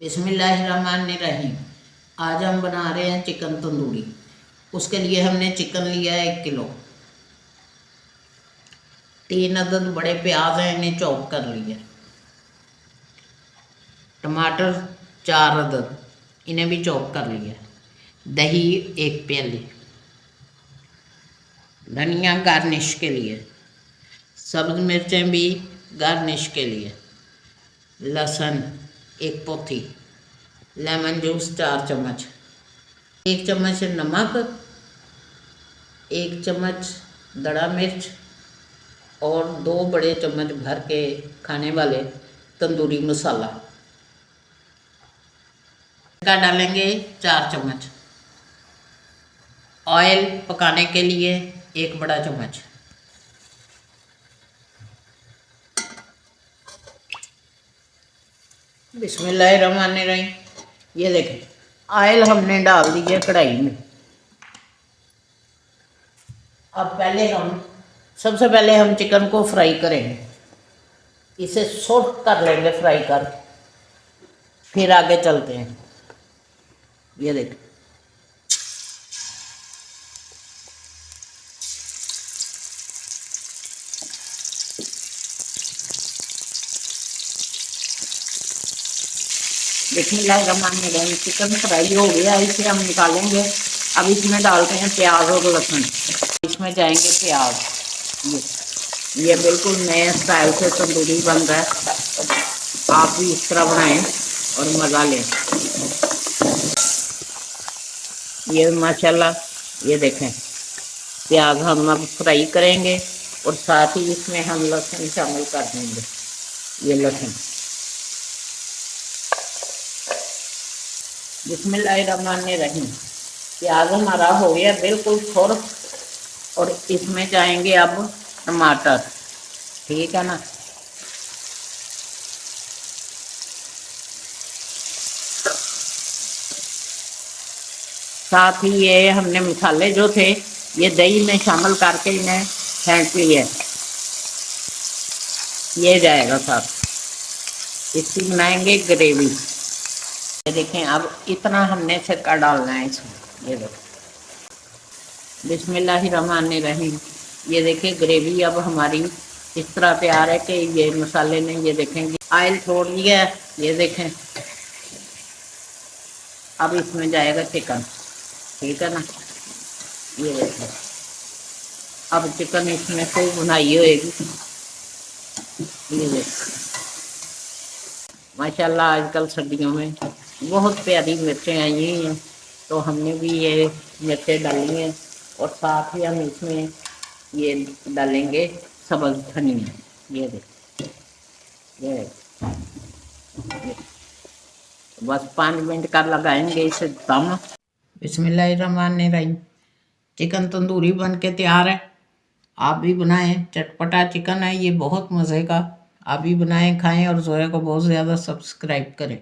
बिस्मिल्लाहिर्रहमानिर्रहीम। आज हम बना रहे हैं चिकन तंदूरी। उसके लिए हमने चिकन लिया है 1 किलो। 3 अदद बड़े प्याज हैं, इन्हें चॉप कर लिया। टमाटर 4 अदद, इन्हें भी चॉप कर लिया। दही 1 प्याली। धनिया गार्निश के लिए। सब्ज मिर्चें भी गार्निश के लिए। लहसुन 1 पोथी। लेमन जूस 4 चम्मच। 1 चम्मच नमक, 1 चम्मच दड़ा मिर्च और 2 बड़े चम्मच भर के खाने वाले तंदूरी मसाला का डालेंगे। 4 चम्मच ऑयल पकाने के लिए 1 बड़ा चम्मच। बिस्मिल्लाहिर्रहमानिर्रहीम। ये देखें, ऑयल हमने डाल दिया कढ़ाई में। अब सबसे पहले हम चिकन को फ्राई करेंगे। इसे सॉफ्ट कर लेंगे फ्राई कर, फिर आगे चलते हैं। ये देखें, बिस्मिल्लाहिर्रहमानिर्रहीम। चिकन फ्राई हो गया, इसे हम निकालेंगे। अब इसमें डालते हैं प्याज और लहसुन। इसमें जाएंगे प्याज। ये बिल्कुल नए स्टाइल से तंदूरी बन रहा है। आप भी इस तरह बनाएं और मज़ा लें। ये माशाल्लाह, ये देखें, प्याज हम अब फ्राई करेंगे और साथ ही इसमें हम लहसुन शामिल कर देंगे। ये लहसुन, बिस्मिल्लाहिर्रहमानिर्रहीम। प्याज हमारा हो गया बिल्कुल सॉफ्ट और इसमें जाएंगे अब टमाटर। ठीक है ना। साथ ही ये हमने मसाले जो थे ये दही में शामिल करके इन्हें फेंट लिए। ये जाएगा साथ, इसकी बनाएंगे ग्रेवी। ये देखें, अब इतना हमने सिरका डालना है इसमें। ये देखो, बिस्मिल्लाहिर्रहमानिर्रहीम। ये देखिए ग्रेवी अब हमारी इस तरह तैयार है कि ये मसाले ने, ये देखेंगे, ऑयल छोड़ दिया है। ये देखें, अब इसमें जाएगा चिकन। ठीक है ना। ये देखें, अब चिकन इसमें खूब भुनाई होएगी। ये देखें, माशाल्लाह आजकल सर्दियों में बहुत प्यारी मिर्चें आई हैं, तो हमने भी ये मिर्चें डाली हैं और साथ ही हम इसमें ये डालेंगे सब्ज़ धनिया। ये देखें, ये बस 5 मिनट का लगाएंगे इसे दम। बिस्मिल्लाहिर्रहमानिर्रहीम। चिकन तंदूरी बन के तैयार है। आप भी बनाएं, चटपटा चिकन है ये, बहुत मज़े का। आप भी बनाएं, खाएं और जोया को बहुत ज़्यादा सब्सक्राइब करें।